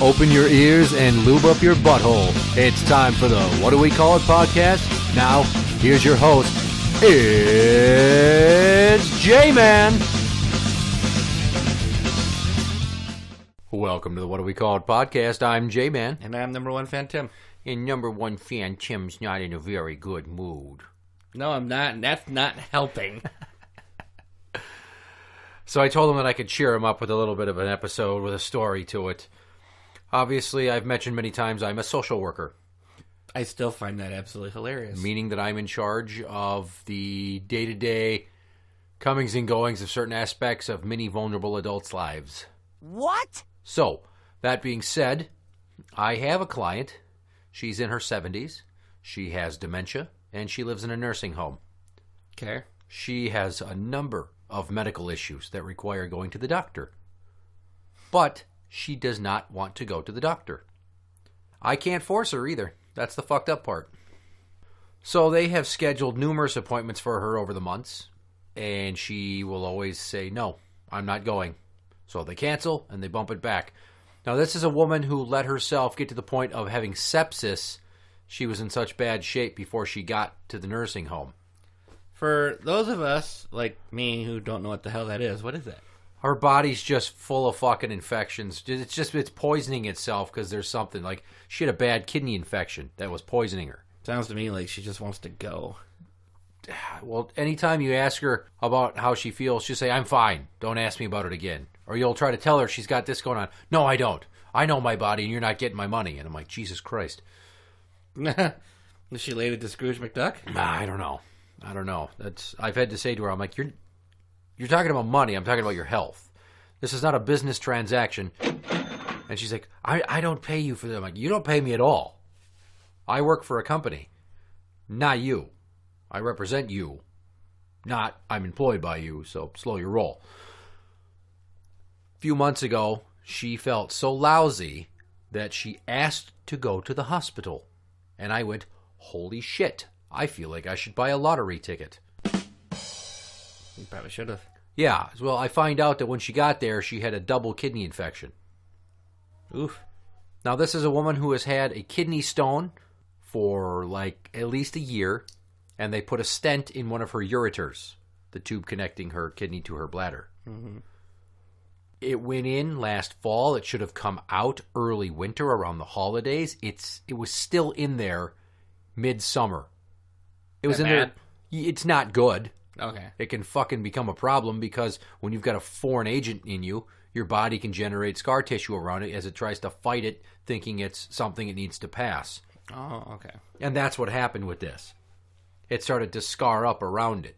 Open your ears and lube up your butthole. It's time for the What Do We Call It podcast. Now, here's your host. It's J-Man. Welcome to the What Do We Call It podcast. I'm J-Man. And I'm number one fan Tim. And number one fan Tim's not in a very good mood. No, I'm not, and that's not helping. So I told him that I could cheer him up with a little bit of an episode with a story to it. Obviously, I've mentioned many times I'm a social worker. I still find that absolutely hilarious. Meaning that I'm in charge of the day-to-day comings and goings of certain aspects of many vulnerable adults' lives. What? So, that being said, I have a client. She's in her 70s. She has dementia, and she lives in a nursing home. Okay. She has a number of medical issues that require going to the doctor. But she does not want to go to the doctor. I can't force her either. That's the fucked up part. So they have scheduled numerous appointments for her over the months, and she will always say, no, I'm not going. So they cancel, and they bump it back. Now, this is a woman who let herself get to the point of having sepsis. She was in such bad shape before she got to the nursing home. For those of us, like me, who don't know what the hell that is, what is that? Her body's just full of fucking infections. It's poisoning itself because there's something. Like, she had a bad kidney infection that was poisoning her. Sounds to me like she just wants to go. Well, anytime you ask her about how she feels, she'll say, I'm fine. Don't ask me about it again. Or you'll try to tell her she's got this going on. No, I don't. I know my body and you're not getting my money. And I'm like, Jesus Christ. Is she related to Scrooge McDuck? I don't know. I've had to say to her, I'm like, you're talking about money. I'm talking about your health. This is not a business transaction. And she's like, I don't pay you for that. I'm like, you don't pay me at all. I work for a company, not you. I represent you, not I'm employed by you, so slow your roll. A few months ago, she felt so lousy that she asked to go to the hospital. And I went, holy shit, I feel like I should buy a lottery ticket. You probably should have. Yeah, well, I find out that when she got there, she had a double kidney infection. Oof. Now, this is a woman who has had a kidney stone for like at least a year, and they put a stent in one of her ureters, the tube connecting her kidney to her bladder. Mm-hmm. It went in last fall. It should have come out early winter around the holidays. It was still in there midsummer. It was in there. It's not good. Okay. It can fucking become a problem because when you've got a foreign agent in you, your body can generate scar tissue around it as it tries to fight it, thinking it's something it needs to pass. Oh, okay. And that's what happened with this. It started to scar up around it.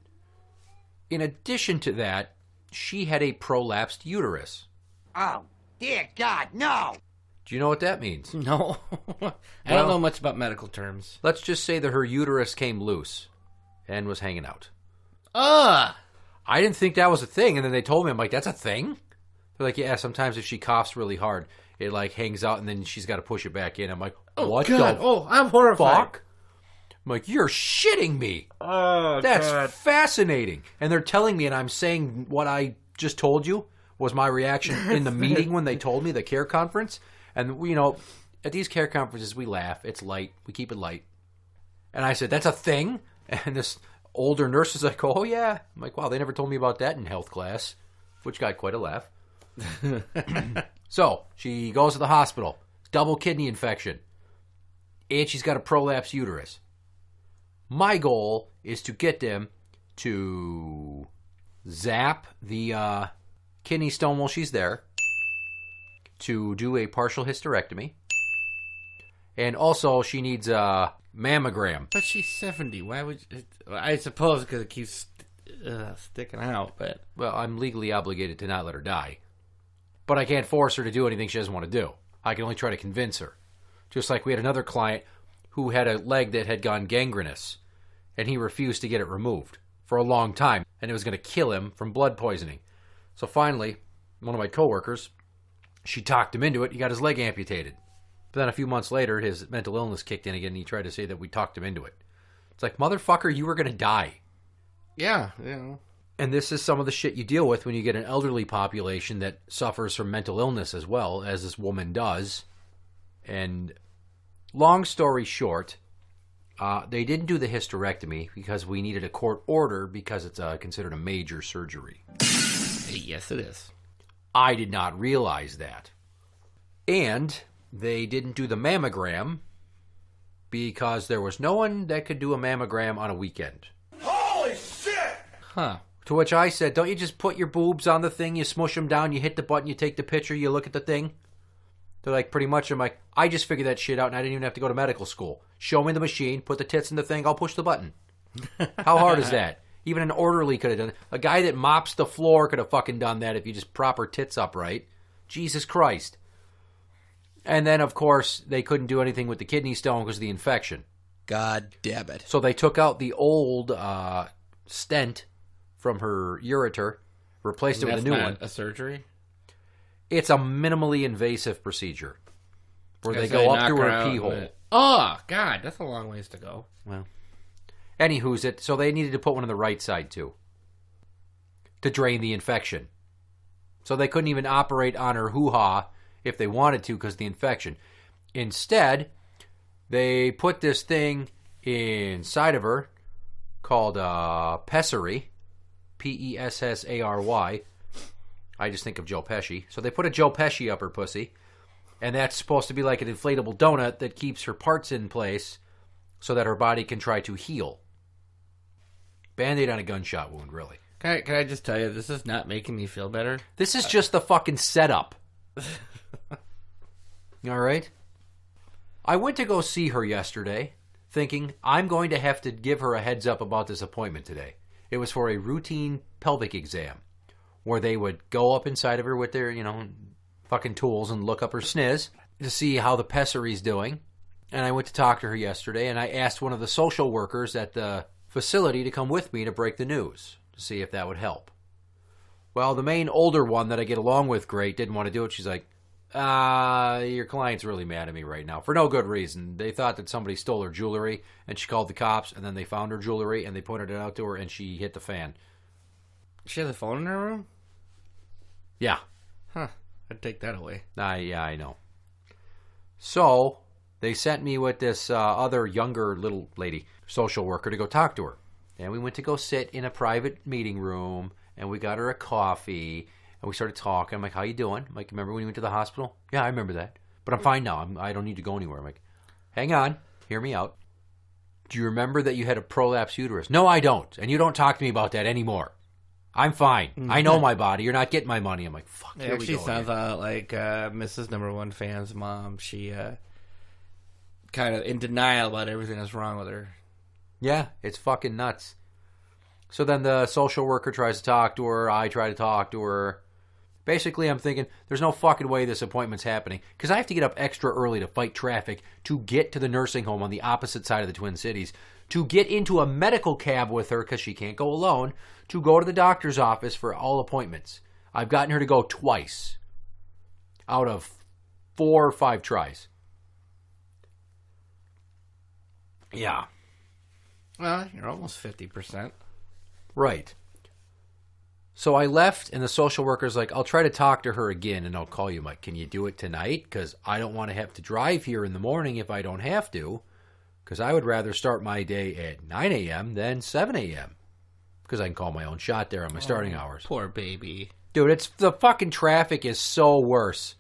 In addition to that, she had a prolapsed uterus. Oh, dear God, no! Do you know what that means? No. I don't know much about medical terms. Let's just say that her uterus came loose and was hanging out. Ugh! I didn't think that was a thing, and then they told me, I'm like, that's a thing? They're like, yeah, sometimes if she coughs really hard, it like hangs out, and then she's got to push it back in. I'm like, what God. the I'm horrified. fuck? I'm like, you're shitting me. Oh, That's God. fascinating. And they're telling me, and I'm saying what I just told you was my reaction in the meeting when they told me, the care conference. And, you know, at these care conferences, we laugh. It's light. We keep it light. And I said, that's a thing? And this older nurse is like, oh, yeah. I'm like, wow, they never told me about that in health class, which got quite a laugh. So, she goes to the hospital. Double kidney infection. And she's got a prolapsed uterus. My goal is to get them to zap the kidney stone while she's there, to do a partial hysterectomy, and also she needs a mammogram. But she's 70. Why would you... I suppose because it keeps sticking out, but... Well, I'm legally obligated to not let her die. But I can't force her to do anything she doesn't want to do. I can only try to convince her. Just like we had another client who had a leg that had gone gangrenous, and he refused to get it removed for a long time, and it was going to kill him from blood poisoning. So finally, one of my coworkers, she talked him into it. He got his leg amputated. But then a few months later, his mental illness kicked in again, and he tried to say that we talked him into it. It's like, motherfucker, you were going to die. Yeah, yeah. And this is some of the shit you deal with when you get an elderly population that suffers from mental illness as well, as this woman does. And long story short, they didn't do the hysterectomy because we needed a court order because it's considered a major surgery. Yes, it is. I did not realize that. And they didn't do the mammogram because there was no one that could do a mammogram on a weekend. Holy shit! Huh. To which I said, don't you just put your boobs on the thing, you smush them down, you hit the button, you take the picture, you look at the thing? They're like, pretty much. I'm like, I just figured that shit out and I didn't even have to go to medical school. Show me the machine, put the tits in the thing, I'll push the button. How hard is that? Even an orderly could have done it. A guy that mops the floor could have fucking done that if you just prop her tits up right. Jesus Christ. And then, of course, they couldn't do anything with the kidney stone because of the infection. God damn it. So they took out the old stent from her ureter, replaced it with a new one. A surgery? It's a minimally invasive procedure where they go up through her pee hole. Oh, God, that's a long ways to go. Well, anywho's it. So they needed to put one on the right side, too, to drain the infection. So they couldn't even operate on her hoo-ha if they wanted to because of the infection. Instead, they put this thing inside of her called pessary, Pessary. I just think of Joe Pesci. So they put a Joe Pesci up her pussy, and that's supposed to be like an inflatable donut that keeps her parts in place so that her body can try to heal. Band-Aid on a gunshot wound, really. Can I just tell you, this is not making me feel better. This is just the fucking setup. All right? I went to go see her yesterday, thinking I'm going to have to give her a heads up about this appointment today. It was for a routine pelvic exam, where they would go up inside of her with their, fucking tools and look up her sniz to see how the pessary's doing. And I went to talk to her yesterday, and I asked one of the social workers at the facility to come with me to break the news, to see if that would help. Well, the main older one that I get along with great didn't want to do it. She's like, your client's really mad at me right now, for no good reason. They thought that somebody stole her jewelry, and she called the cops, and then they found her jewelry, and they pointed it out to her, and she hit the fan. She has a phone in her room? Yeah. Huh. I'd take that away. Yeah, I know. So, they sent me with this other younger little lady, social worker, to go talk to her. And we went to go sit in a private meeting room, and we got her a coffee, and we started talking. I'm like, how you doing? I'm like, remember when you went to the hospital? Yeah, I remember that. But I'm fine now. I don't need to go anywhere. I'm like, hang on. Hear me out. Do you remember that you had a prolapse uterus? No, I don't. And you don't talk to me about that anymore. I'm fine. I know my body. You're not getting my money. I'm like, fuck, here we go. She sounds like Mrs. Number One Fan's mom. She kind of in denial about everything that's wrong with her. Yeah, it's fucking nuts. So then the social worker tries to talk to her. I try to talk to her. Basically, I'm thinking, there's no fucking way this appointment's happening because I have to get up extra early to fight traffic to get to the nursing home on the opposite side of the Twin Cities, to get into a medical cab with her because she can't go alone, to go to the doctor's office for all appointments. I've gotten her to go twice out of 4 or 5 tries. Yeah. Well, you're almost 50%. Right. So I left, and the social worker's like, I'll try to talk to her again, and I'll call you. I'm like, can you do it tonight? Because I don't want to have to drive here in the morning if I don't have to, because I would rather start my day at 9 a.m. than 7 a.m. because I can call my own shot there on my starting hours. Poor baby. Dude, it's the fucking traffic is so worse.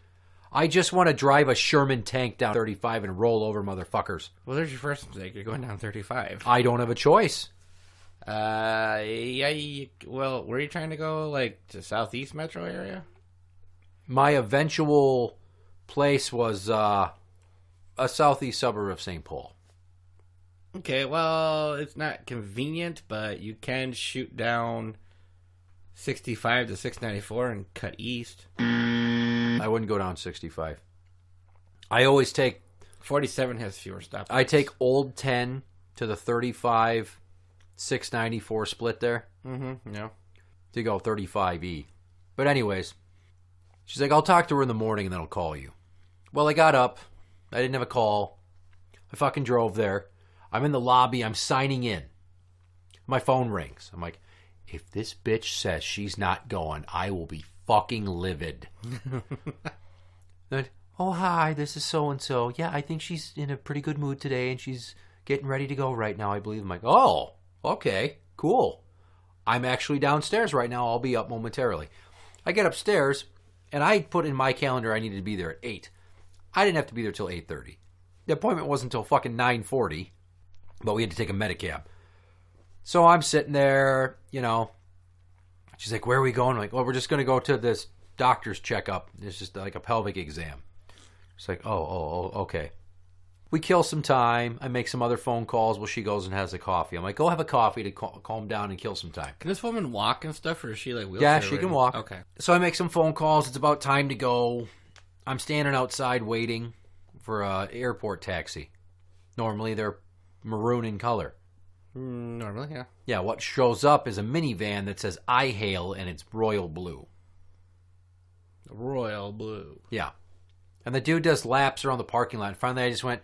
I just want to drive a Sherman tank down 35 and roll over motherfuckers. Well, there's your first mistake. You're going down 35. I don't have a choice. Well, where are you trying to go? Like to Southeast Metro area? My eventual place was a southeast suburb of St. Paul. Okay, well, it's not convenient, but you can shoot down 65 to 694 and cut east. I wouldn't go down 65. I always take... 47 has fewer stops. I take Old 10 to the 35, 694 split there. Mm-hmm, yeah. To go 35E. But anyways, she's like, I'll talk to her in the morning and then I'll call you. Well, I got up. I didn't have a call. I fucking drove there. I'm in the lobby. I'm signing in. My phone rings. I'm like, if this bitch says she's not going, I will be fucking livid. Then, oh, hi, this is so-and-so. Yeah, I think she's in a pretty good mood today, and she's getting ready to go right now, I believe. I'm like, oh, okay, cool. I'm actually downstairs right now. I'll be up momentarily. I get upstairs, and I put in my calendar I needed to be there at 8. I didn't have to be there till 8:30. The appointment wasn't until fucking 9:40, but we had to take a Medicab. So I'm sitting there, you know. She's like, where are we going? I'm like, well, we're just going to go to this doctor's checkup. It's just like a pelvic exam. She's like, oh, okay. We kill some time. I make some other phone calls while she goes and has a coffee. I'm like, go have a coffee to calm down and kill some time. Can this woman walk and stuff, or is she like wheelchair? Yeah, she can walk. Okay. So I make some phone calls. It's about time to go. I'm standing outside waiting for an airport taxi. Normally they're maroon in color. Normally, yeah. Yeah, what shows up is a minivan that says I hail and it's royal blue. Royal blue. Yeah. And the dude does laps around the parking lot. And finally I just went,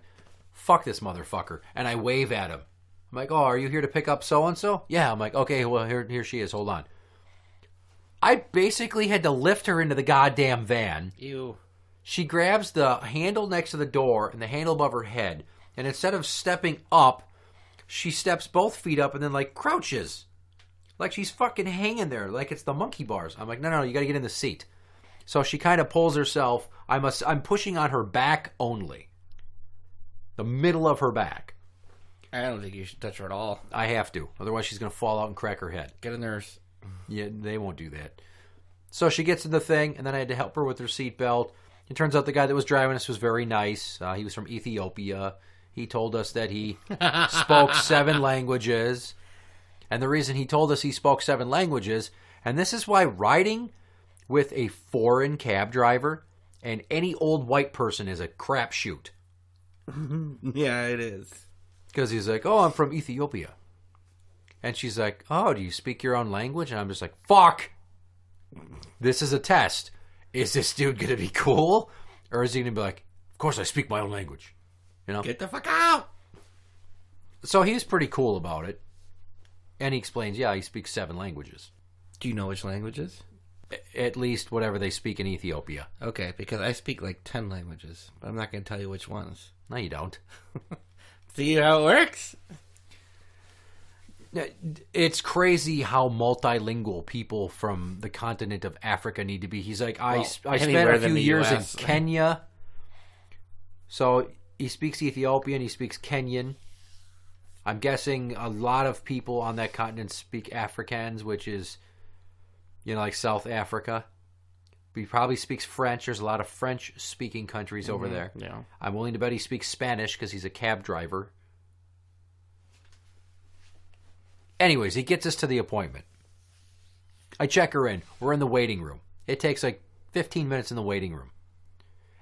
fuck this motherfucker. And I wave at him. I'm like, oh, are you here to pick up so-and-so? Yeah. I'm like, okay, well, here she is. Hold on. I basically had to lift her into the goddamn van. Ew. She grabs the handle next to the door and the handle above her head. And instead of stepping up, she steps both feet up and then, like, crouches. Like she's fucking hanging there, like it's the monkey bars. I'm like, no, you got to get in the seat. So she kind of pulls herself. I'm pushing on her back only. The middle of her back. I don't think you should touch her at all. I have to. Otherwise she's going to fall out and crack her head. Get a nurse. Yeah, they won't do that. So she gets in the thing, and then I had to help her with her seatbelt. It turns out the guy that was driving us was very nice. He was from Ethiopia. He told us that he spoke 7 languages. And the reason he told us he spoke 7 languages, and this is why riding with a foreign cab driver and any old white person is a crapshoot. Yeah, it is. Because he's like, oh, I'm from Ethiopia. And she's like, oh, do you speak your own language? And I'm just like, fuck! This is a test. Is this dude going to be cool? Or is he going to be like, of course I speak my own language. You know? Get the fuck out! So he's pretty cool about it. And he explains, yeah, he speaks 7 languages. Do you know which languages? At least whatever they speak in Ethiopia. Okay, because I speak like 10 languages. But I'm not going to tell you which ones. No, you don't. See how it works? It's crazy how multilingual people from the continent of Africa need to be. He's like, I spent a few years in Kenya. So he speaks Ethiopian, he speaks Kenyan. I'm guessing a lot of people on that continent speak Afrikaans, which is, like South Africa. He probably speaks French. There's a lot of French-speaking countries over there. Yeah. I'm willing to bet he speaks Spanish because he's a cab driver. Anyways, he gets us to the appointment. I check her in. We're in the waiting room. It takes like 15 minutes in the waiting room.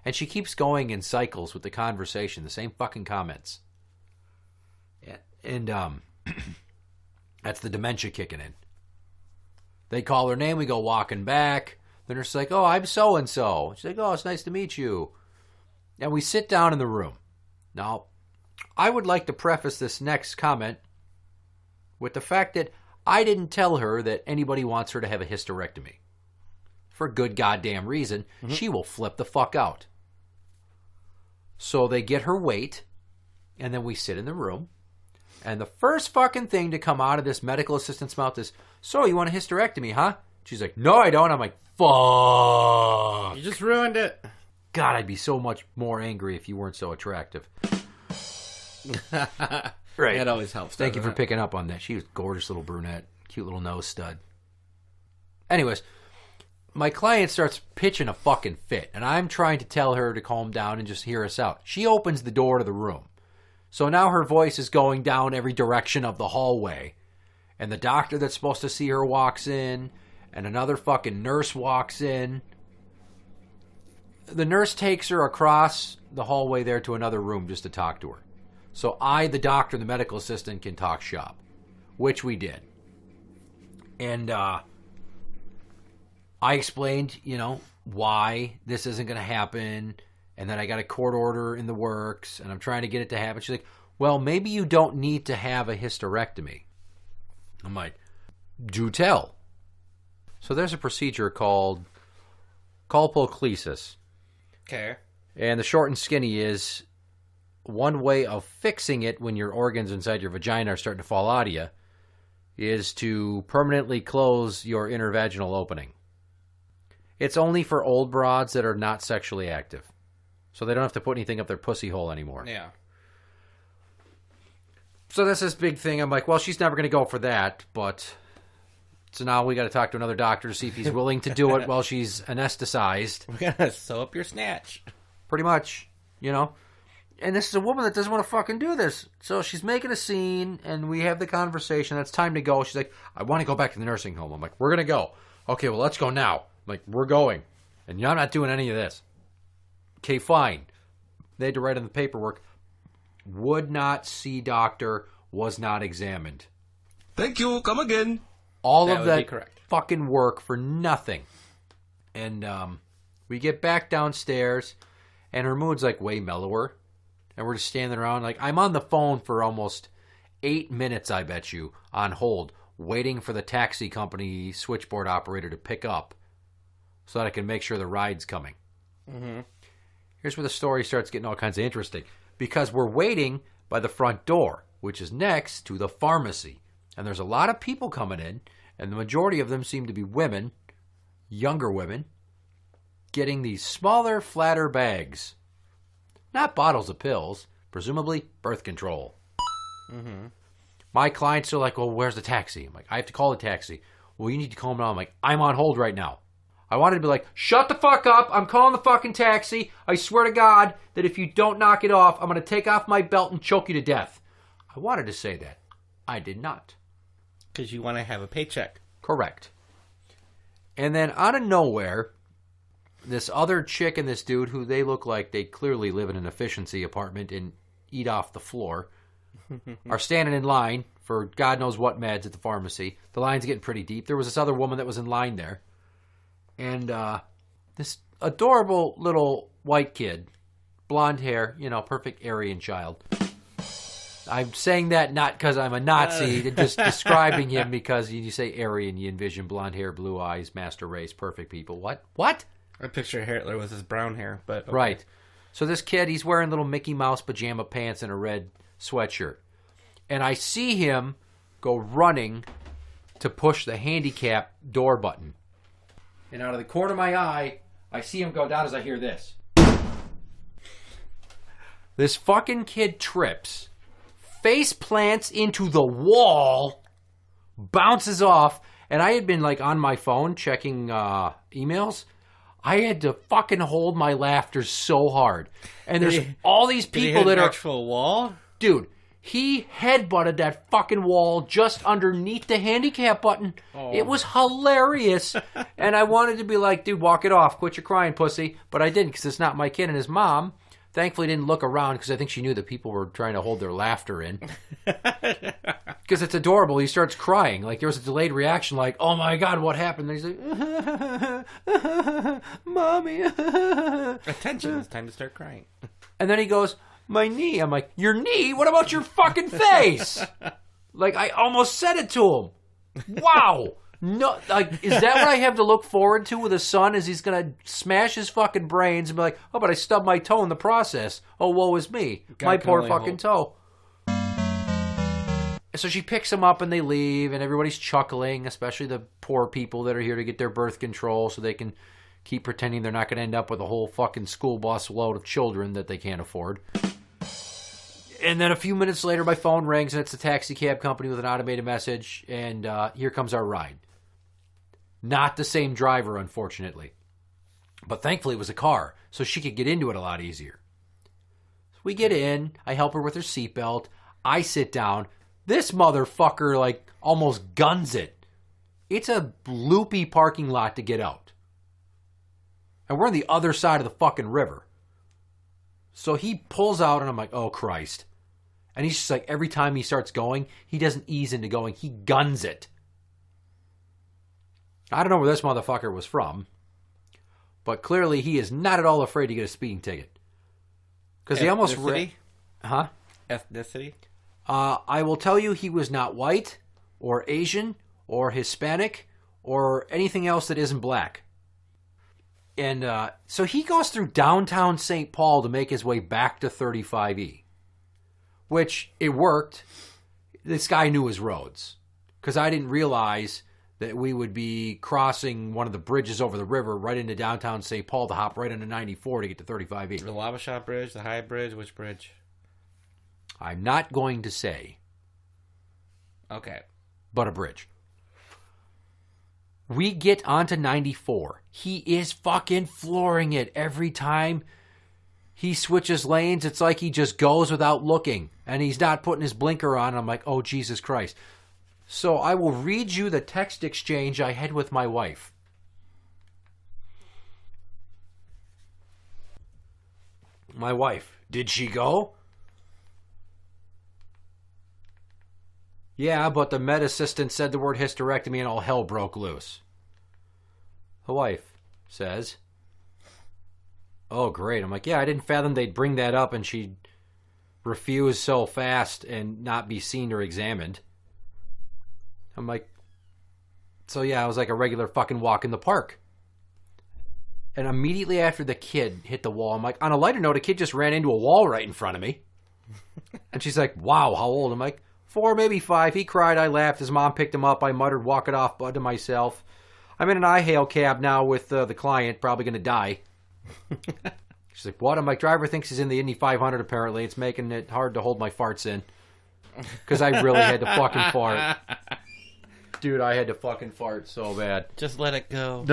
And she keeps going in cycles with the conversation, the same fucking comments. Yeah. And that's the dementia kicking in. They call her name, we go walking back. The nurse is like, oh, I'm so-and-so. She's like, oh, it's nice to meet you. And we sit down in the room. Now, I would like to preface this next comment with the fact that I didn't tell her that anybody wants her to have a hysterectomy. For good goddamn reason, she will flip the fuck out. So they get her weight, and then we sit in the room. And the first fucking thing to come out of this medical assistant's mouth is, so you want a hysterectomy, huh? She's like, no, I don't. I'm like, fuck. You just ruined it. God, I'd be so much more angry if you weren't so attractive. Right. That always helps. Thank you for picking up on that. She was a gorgeous little brunette. Cute little nose stud. Anyways, my client starts pitching a fucking fit, and I'm trying to tell her to calm down and just hear us out. She opens the door to the room. So now her voice is going down every direction of the hallway. And the doctor that's supposed to see her walks in, and another fucking nurse walks in. The nurse takes her across the hallway there to another room just to talk to her. So I, the doctor, the medical assistant, can talk shop, which we did. And I explained, why this isn't going to happen, and that I got a court order in the works, and I'm trying to get it to happen. She's like, well, maybe you don't need to have a hysterectomy. I'm like, do tell. So there's a procedure called colpoclesis. Okay. And the short and skinny is, one way of fixing it when your organs inside your vagina are starting to fall out of you is to permanently close your intervaginal opening. It's only for old broads that are not sexually active. So they don't have to put anything up their pussy hole anymore. Yeah. So that's this big thing. I'm like, well, she's never going to go for that. But so now we got to talk to another doctor to see if he's willing to do it while she's anesthetized. We're going to sew up your snatch. Pretty much, you know. And this is a woman that doesn't want to fucking do this. So she's making a scene, and we have the conversation. It's time to go. She's like, I want to go back to the nursing home. I'm like, we're going to go. Okay, well, let's go now. I'm like, we're going. And I'm not doing any of this. Okay, fine. They had to write in the paperwork, would not see doctor, was not examined. Thank you. Come again. All That of would be that correct. fucking work for nothing. And we get back downstairs, and her mood's like way mellower. And we're just standing around. Like, I'm on the phone for almost 8 minutes, I bet you, on hold, waiting for the taxi company switchboard operator to pick up so that I can make sure the ride's coming. Mm-hmm. Here's where the story starts getting all kinds of interesting. Because we're waiting by the front door, which is next to the pharmacy. And there's a lot of people coming in, and the majority of them seem to be women, younger women, getting these smaller, flatter bags. Not bottles of pills, presumably birth control. Mm-hmm. My clients are like, well, where's the taxi? I'm like, I have to call the taxi. Well, you need to call them now. I'm like, I'm on hold right now. I wanted to be like, shut the fuck up. I'm calling the fucking taxi. I swear to God that if you don't knock it off, I'm going to take off my belt and choke you to death. I wanted to say that. I did not. Because you want to have a paycheck. Correct. And then out of nowhere, this other chick and this dude, who they look like they clearly live in an efficiency apartment and eat off the floor, are standing in line for God knows what meds at the pharmacy. The line's getting pretty deep. There was this other woman that was in line there. And this adorable little white kid, blonde hair, perfect Aryan child. I'm saying that not because I'm a Nazi, just describing him because you say Aryan, you envision blonde hair, blue eyes, master race, perfect people. What? I picture Hitler with his brown hair, but okay. Right. So this kid, he's wearing little Mickey Mouse pajama pants and a red sweatshirt. And I see him go running to push the handicap door button. And out of the corner of my eye, I see him go down as I hear this. This fucking kid trips, face plants into the wall, bounces off, and I had been on my phone checking emails. I had to fucking hold my laughter so hard. And there's all these people that are... actual wall? Dude, he headbutted that fucking wall just underneath the handicap button. Oh. It was hilarious. And I wanted to be like, dude, walk it off. Quit your crying, pussy. But I didn't because it's not my kid. And his mom thankfully didn't look around because I think she knew that people were trying to hold their laughter in. Because it's adorable. He starts crying. There was a delayed reaction oh my God, what happened? And he's like, Mommy. Attention, it's time to start crying. And then he goes, my knee. I'm like, your knee? What about your fucking face? I almost said it to him. Wow. No, is that what I have to look forward to with a son? Is he's going to smash his fucking brains and be like, oh, but I stubbed my toe in the process. Oh, woe is me. My poor fucking toe. So she picks him up and they leave and everybody's chuckling, especially the poor people that are here to get their birth control so they can keep pretending they're not going to end up with a whole fucking school bus load of children that they can't afford. And then a few minutes later, my phone rings, and it's a taxi cab company with an automated message, and here comes our ride. Not the same driver, unfortunately. But thankfully, it was a car, so she could get into it a lot easier. So we get in. I help her with her seatbelt. I sit down. This motherfucker, almost guns it. It's a loopy parking lot to get out. And we're on the other side of the fucking river. So he pulls out, and I'm like, oh, Christ. And he's just every time he starts going, he doesn't ease into going. He guns it. I don't know where this motherfucker was from. But clearly he is not at all afraid to get a speeding ticket. Because he almost... Huh? Ethnicity? I will tell you he was not white, or Asian, or Hispanic, or anything else that isn't black. And so he goes through downtown St. Paul to make his way back to 35E, which it worked. This guy knew his roads because I didn't realize that we would be crossing one of the bridges over the river right into downtown St. Paul to hop right into 94 to get to 35E. The Lava Shop Bridge, the High Bridge, which bridge? I'm not going to say. Okay. But a bridge. We get onto 94. He is fucking flooring it every time he switches lanes. It's like he just goes without looking. And he's not putting his blinker on. I'm like, oh, Jesus Christ. So I will read you the text exchange I had with my wife. My wife, did she go? Yeah, but the med assistant said the word hysterectomy and all hell broke loose. The wife says, oh, great. I'm like, yeah, I didn't fathom they'd bring that up and she'd refuse so fast and not be seen or examined. I'm like, so yeah, it was like a regular fucking walk in the park. And immediately after the kid hit the wall, I'm like, on a lighter note, a kid just ran into a wall right in front of me. And she's like, wow, how old? I'm like, 4, maybe 5. He cried, I laughed. His mom picked him up. I muttered, walk it off, bud, to myself. I'm in an I-Hail cab now with the client, probably going to die. She's like, what? I'm like, driver thinks he's in the Indy 500 apparently. It's making it hard to hold my farts in. Because I really had to fucking fart. Dude, I had to fucking fart so bad. Just let it go.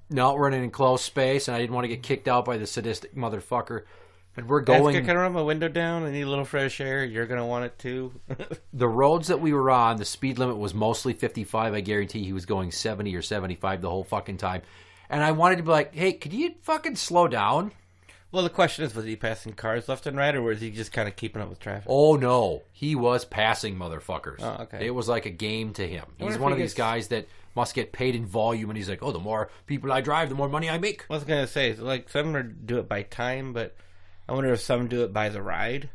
No, we're in an enclosed space, and I didn't want to get kicked out by the sadistic motherfucker. And we're going... Can I run my window down? I need a little fresh air. You're going to want it too. The roads that we were on, the speed limit was mostly 55. I guarantee he was going 70 or 75 the whole fucking time. And I wanted to be like, hey, could you fucking slow down? Well, the question is, was he passing cars left and right, or was he just kind of keeping up with traffic? Oh, no. He was passing motherfuckers. Oh, okay. It was like a game to him. He's one of these guys that must get paid in volume, and he's like, oh, the more people I drive, the more money I make. I was going to say, like, some do it by time, but I wonder if some do it by the ride.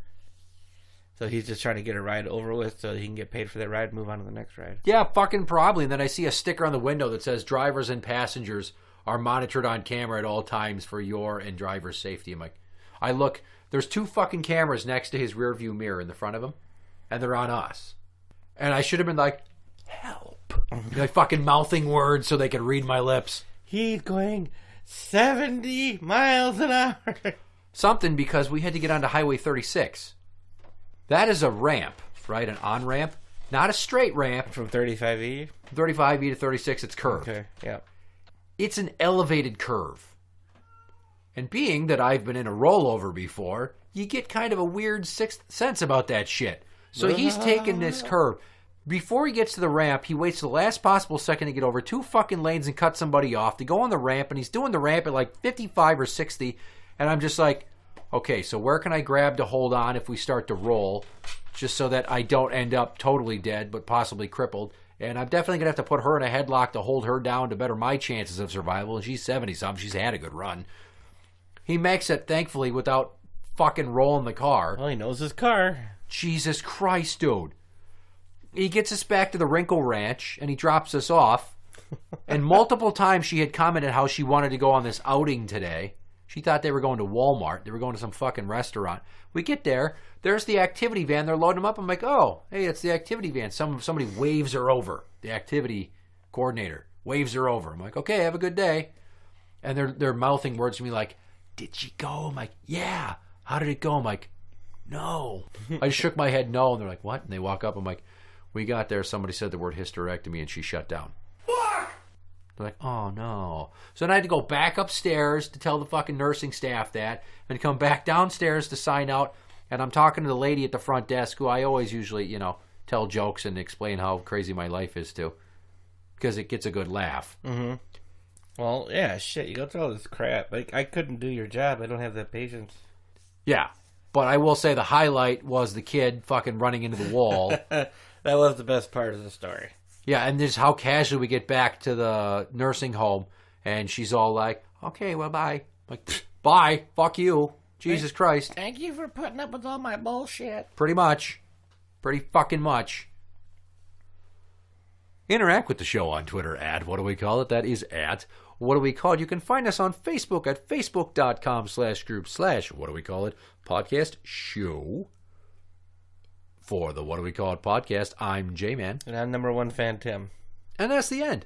So he's just trying to get a ride over with so he can get paid for that ride and move on to the next ride. Yeah, fucking probably. And then I see a sticker on the window that says drivers and passengers are monitored on camera at all times for your and driver's safety. I'm like, I look, there's 2 fucking cameras next to his rear view mirror in the front of him, and they're on us. And I should have been like, help. Like fucking mouthing words so they could read my lips. He's going 70 miles an hour. Something, because we had to get onto Highway 36. That is a ramp, right? An on-ramp. Not a straight ramp. From 35E? 35E to 36, it's curved. Okay, yeah. It's an elevated curve. And being that I've been in a rollover before, you get kind of a weird sixth sense about that shit. So he's taking this curve. Before he gets to the ramp, he waits the last possible second to get over 2 fucking lanes and cut somebody off to go on the ramp, and he's doing the ramp at like 55 or 60, and I'm just like, okay, so where can I grab to hold on if we start to roll, just so that I don't end up totally dead, but possibly crippled? And I'm definitely going to have to put her in a headlock to hold her down to better my chances of survival. And she's 70-something. She's had a good run. He makes it, thankfully, without fucking rolling the car. Well, he knows his car. Jesus Christ, dude. He gets us back to the Wrinkle Ranch, and he drops us off. And multiple times she had commented how she wanted to go on this outing today. She thought they were going to Walmart. They were going to some fucking restaurant. We get there. There's the activity van. They're loading them up. I'm like, oh, hey, it's the activity van. Somebody waves her over. The activity coordinator waves her over. I'm like, okay, have a good day. And they're mouthing words to me like, did she go? I'm like, yeah. How did it go? I'm like, no. I just shook my head no. And they're like, what? And they walk up. I'm like, we got there. Somebody said the word hysterectomy and she shut down. They're like, oh no. So then I had to go back upstairs to tell the fucking nursing staff that, and come back downstairs to sign out. And I'm talking to the lady at the front desk, who I always usually, tell jokes and explain how crazy my life is to, because it gets a good laugh. Mm-hmm. Well, yeah, shit, you go through all this crap. Like, I couldn't do your job. I don't have that patience. Yeah, but I will say the highlight was the kid fucking running into the wall. That was the best part of the story. Yeah, and there's how casually we get back to the nursing home, and she's all like, okay, well, bye. I'm like, bye, fuck you. Jesus Christ. Thank you for putting up with all my bullshit. Pretty much. Pretty fucking much. Interact with the show on Twitter at What Do We Call It? That is at What Do We Call It? You can find us on Facebook at facebook.com/group/ What Do We Call It? Podcast Show. For the What Do We Call It? Podcast, I'm J-Man. And I'm number one fan, Tim. And that's the end.